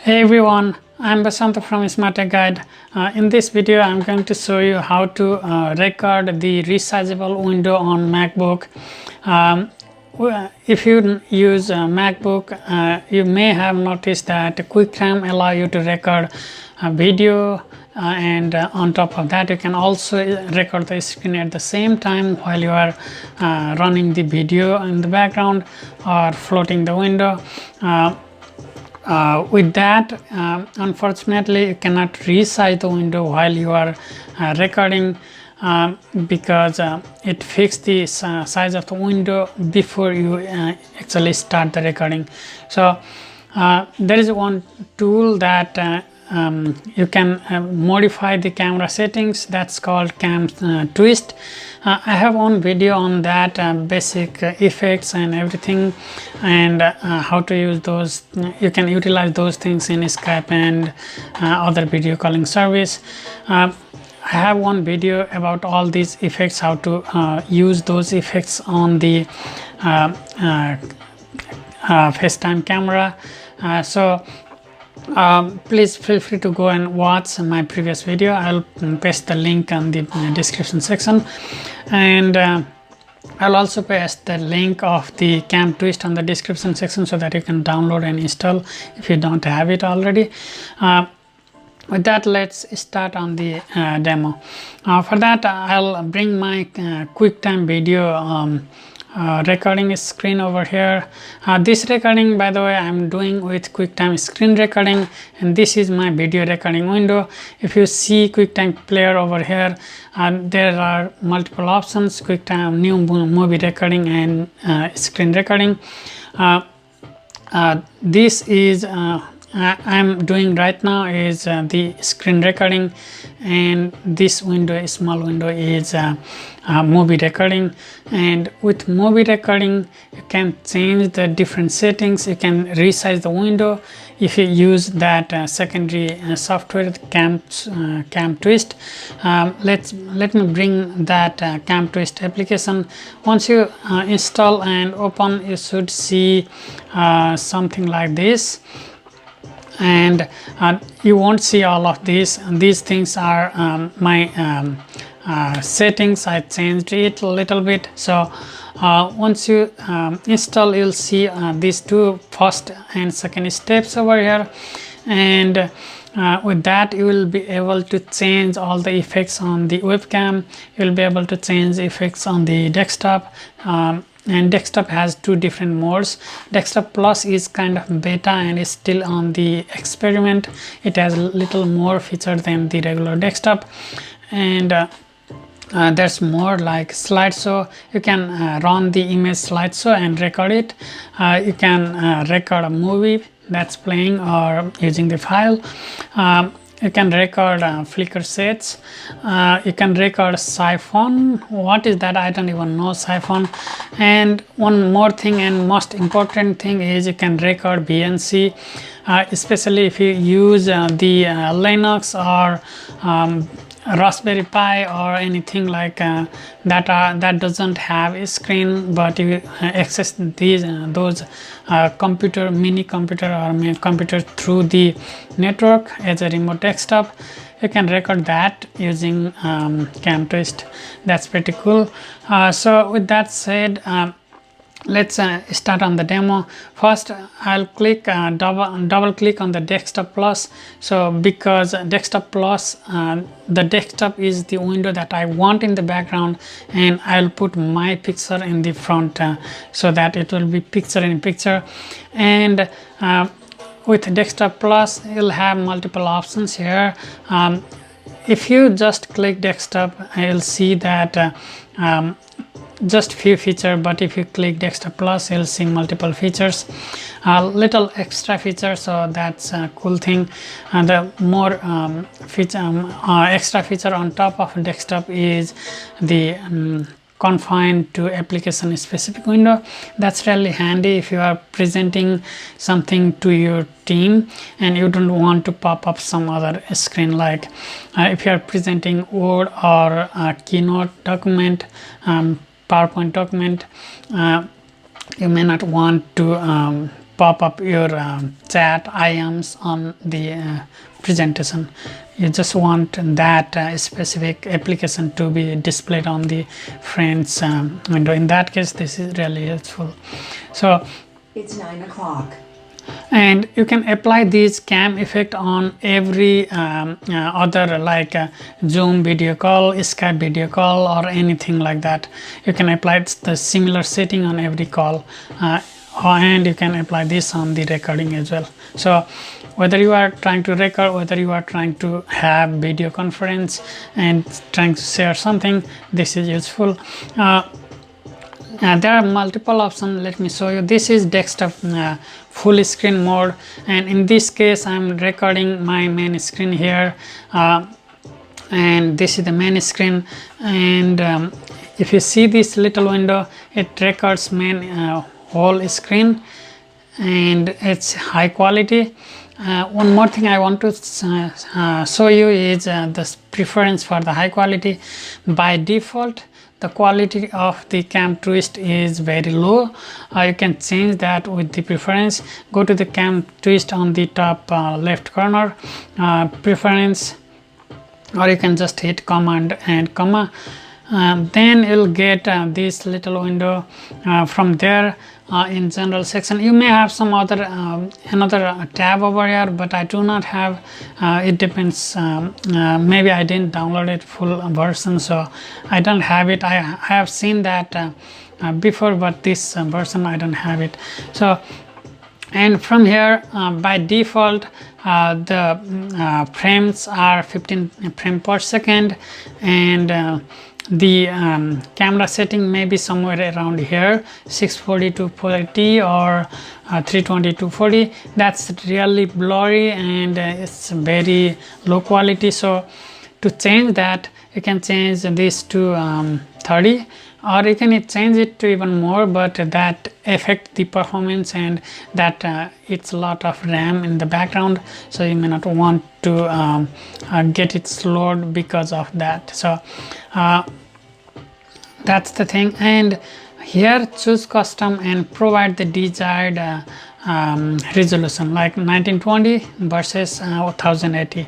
Hey everyone, I'm Basanta from Smart Tech Guide. In this video, I'm going to show you how to record the resizable window on MacBook. If you use MacBook, you may have noticed that QuickTime allow you to record video and on top of that you can also record the screen at the same time while you are running the video in the background or floating the window. With that, unfortunately you cannot resize the window while you are recording because it fixed the size of the window before you actually start the recording. So there is one tool that you can modify the camera settings, that's called cam twist. I have one video on that, basic effects and everything, and how to use those. You can utilize those things in Skype and other video calling service. I have one video about all these effects, how to use those effects on the FaceTime camera. Please feel free to go and watch my previous video. I'll paste the link on the description section, and I'll also paste the link of the cam twist on the description section so that you can download and install if you don't have it already. With that, let's start on the demo. For that, I'll bring my QuickTime video recording screen over here. This recording, by the way, I'm doing with QuickTime screen recording, and this is my video recording window. If you see QuickTime player over here, there are multiple options: QuickTime new movie recording and screen recording. This is I'm doing right now is the screen recording, and this window, small window, is movie recording. And with movie recording you can change the different settings. You can resize the window if you use that secondary software cam twist. Let me bring that cam twist application. Once you install and open, you should see something like this, and you won't see all of these. These things are my settings. I changed it a little bit. So once you install, you'll see these two first and second steps over here, and with that you will be able to change all the effects on the webcam. You will be able to change effects on the desktop, and desktop has two different modes. Desktop plus is kind of beta and is still on the experiment. It has a little more feature than the regular desktop, and there's more like slideshow. You can run the image slideshow and record it. You can record a movie that's playing or using the file. You can record flicker sets. You can record siphon. What is that? I don't even know siphon. And one more thing, and most important thing, is you can record BNC, especially if you use the Linux or Raspberry Pi or anything like that doesn't have a screen, but you access these those mini computer or computer through the network as a remote desktop. You can record that using cam twist. That's pretty cool. So with that said, let's start on the demo. First I'll click double click on the desktop plus. So because desktop plus, the desktop is the window that I want in the background, and I'll put my picture in the front so that it will be picture in picture. And with desktop plus you'll have multiple options here. If you just click desktop, you'll see that just few features, but if you click desktop plus you'll see multiple features, little extra features. So that's a cool thing. And the more extra feature on top of desktop is the confined to application specific window. That's really handy if you are presenting something to your team and you don't want to pop up some other screen, like if you are presenting Word or a Keynote document, PowerPoint document, you may not want to pop up your chat IMs on the presentation. You just want that specific application to be displayed on the friends window. In that case, this is really helpful. So it's 9 o'clock. And you can apply this cam effect on every other, like Zoom video call, Skype video call, or anything like that. You can apply the similar setting on every call, and you can apply this on the recording as well. So whether you are trying to record, whether you are trying to have video conference and trying to share something, this is useful. There are multiple options. Let me show you. This is desktop full screen mode, and in this case I'm recording my main screen here, and this is the main screen. And if you see this little window, it records main whole screen, and it's high quality. One more thing I want to show you is the preference for the high quality. By default, the quality of the cam twist is very low. You can change that with the preference. Go to the cam twist on the top left corner, preference, or you can just hit command and comma. Then you'll get this little window. From there, in general section, you may have some other another tab over here, but I do not have. It depends. Maybe I didn't download it full version, so I don't have it. I have seen that before, but this version I don't have it. So, and from here, by default, the frames are 15 frames per second, and the camera setting may be somewhere around here, 640 to 480 or 320 to 40. That's really blurry, and it's very low quality. So to change that, you can change this to 30, or you can change it to even more, but that affect the performance, and that it's a lot of RAM in the background, so you may not want to get it slowed because of that. So that's the thing. And here choose custom and provide the desired resolution, like 1920 versus 1080.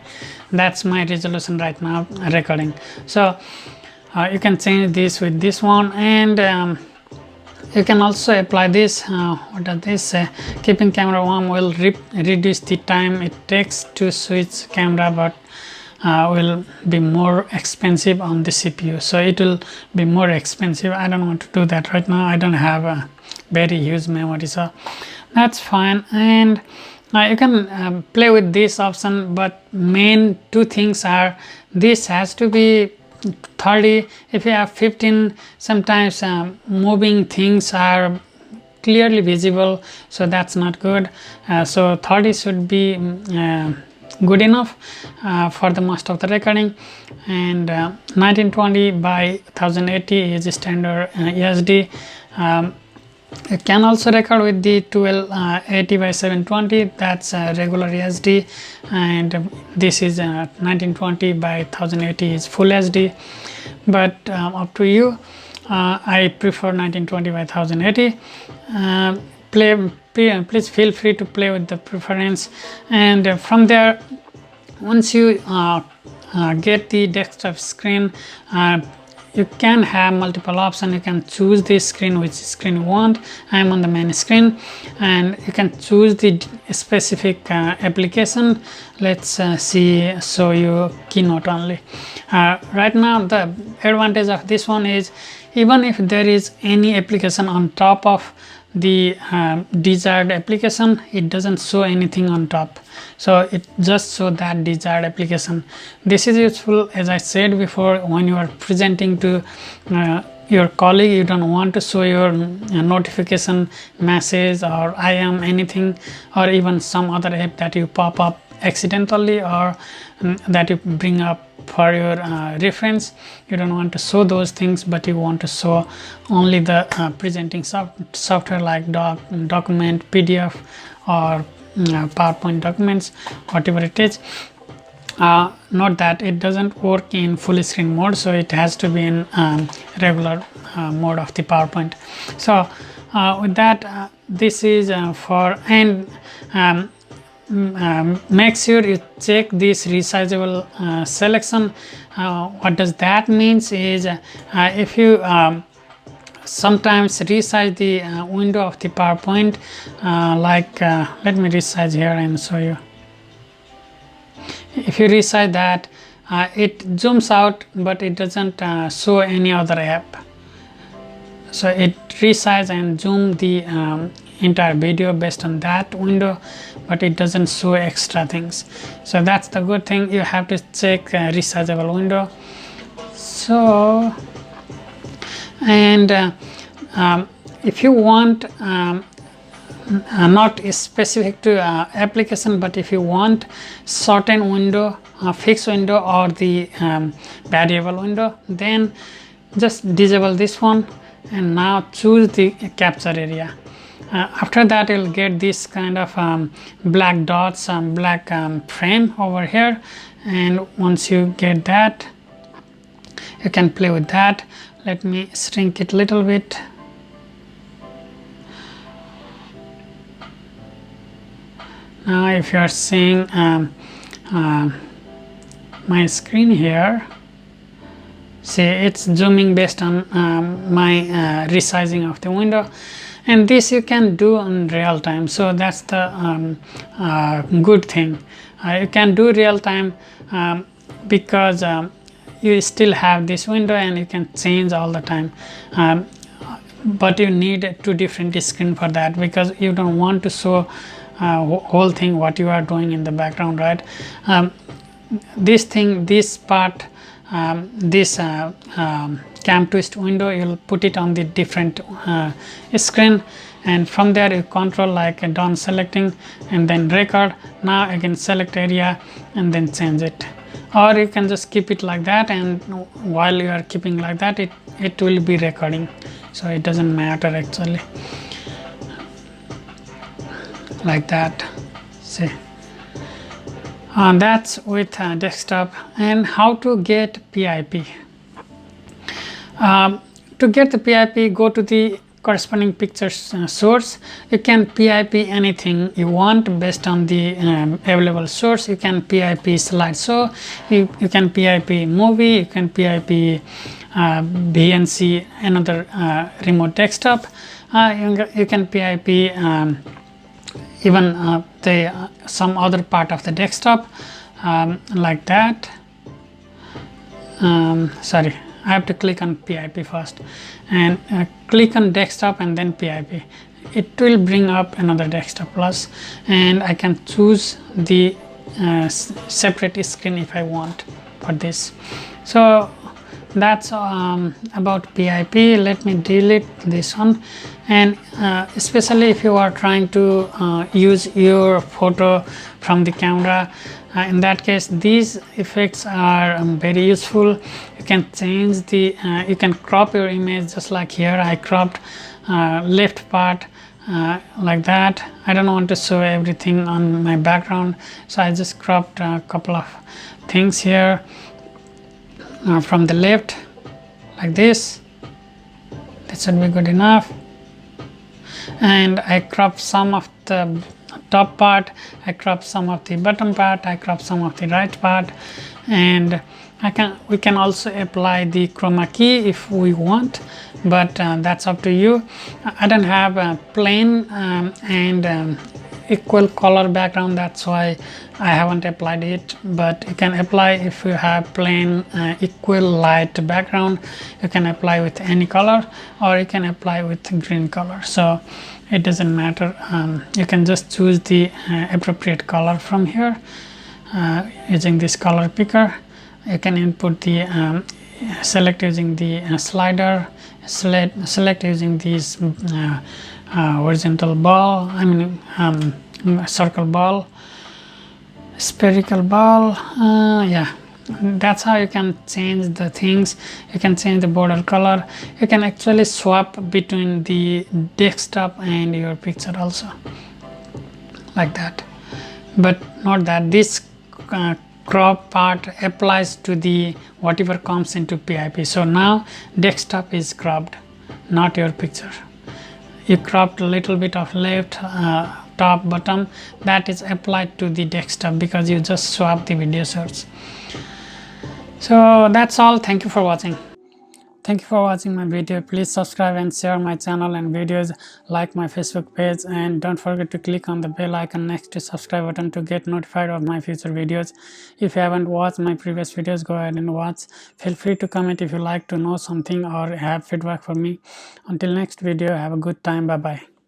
That's my resolution right now recording. So you can change this with this one, and you can also apply this. What does this say? Keeping camera warm will reduce the time it takes to switch camera, but will be more expensive on the CPU. So it will be more expensive. I don't want to do that right now. I don't have a very huge memory, so that's fine. And you can play with this option, but main two things are, this has to be 30. If you have 15, sometimes moving things are clearly visible, so that's not good. So 30 should be good enough for the most of the recording. And 1920 by 1080 is standard SD. You can also record with the 1280 by 720. That's regular SD, and this is 1920 by 1080 is full SD, but up to you. I prefer 1920 by 1080. Please feel free to play with the preference, and from there, once you get the desktop screen, you can have multiple options. You can choose this screen, which screen you want. I am on the main screen, and you can choose the specific application. Let's show you Keynote only. Right now, the advantage of this one is, even if there is any application on top of the desired application, it doesn't show anything on top, so it just show that desired application. This is useful, as I said before, when you are presenting to your colleague. You don't want to show your notification message or IM anything, or even some other app that you pop up accidentally, or that you bring up for your reference. You don't want to show those things, but you want to show only the presenting software like document, PDF, or PowerPoint documents, whatever it is. Note that it doesn't work in full screen mode, so it has to be in regular mode of the PowerPoint. So With that, this is for, and make sure you check this resizable selection. What does that means is, if you sometimes resize the window of the PowerPoint, let me resize here and show you. If you resize that, it zooms out, but it doesn't show any other app. So it resize and zoom the entire video based on that window, but it doesn't show extra things. So that's the good thing. You have to check resizable window. So, and if you want, not specific to application, but if you want certain window, fixed window, or the variable window, then just disable this one and now choose the capture area. After that, you'll get this kind of black dots, black frame over here, and once you get that, you can play with that. Let me shrink it a little bit. Now if you are seeing my screen here, see, it's zooming based on my resizing of the window, and this you can do in real time. So that's the good thing. You can do real time because you still have this window and you can change all the time, but you need two different screens for that, because you don't want to show whole thing what you are doing in the background, right? This thing, this part, this cam twist window, you'll put it on the different screen, and from there you control like done selecting and then record. Now again select area and then change it, or you can just keep it like that, and while you are keeping like that, it will be recording, so it doesn't matter actually, like that. See, that's with desktop. And how to get PIP. To get the PIP, go to the corresponding picture source. You can PIP anything you want based on the available source. You can PIP slideshow, you can PIP movie, you can PIP VNC, another remote desktop, you can PIP even some other part of the desktop, like that. Sorry, I have to click on PIP first, and click on desktop and then PIP. It will bring up another desktop plus, and I can choose the separate screen if I want for this. So that's about PIP. Let me delete this one. And especially if you are trying to use your photo from the camera, in that case these effects are very useful. You can change the you can crop your image, just like here I cropped left part like that. I don't want to show everything on my background, so I just cropped a couple of things here from the left, like this. That should be good enough. And I crop some of the top part, I crop some of the bottom part, I crop some of the right part, and we can also apply the chroma key if we want, but that's up to you. I don't have a plain and equal color background, that's why I haven't applied it, but you can apply if you have plain equal light background. You can apply with any color, or you can apply with green color, so it doesn't matter. You can just choose the appropriate color from here using this color picker. You can input the select using the slider, select using this horizontal ball, circle ball, spherical ball. Yeah, that's how you can change the things. You can change the border color. You can actually swap between the desktop and your picture also, like that, but not that. This crop part applies to the whatever comes into PIP. So now desktop is cropped, not your picture. you cropped a little bit of left top bottom, that is applied to the desktop because you just swap the video source. So that's all. Thank you for watching. Thank you for watching my video. Please subscribe and share my channel and videos, like my Facebook page, and don't forget to click on the bell icon next to subscribe button to get notified of my future videos. If you haven't watched my previous videos, go ahead and watch. Feel free to comment if you like to know something or have feedback for me. Until next video, have a good time. Bye bye.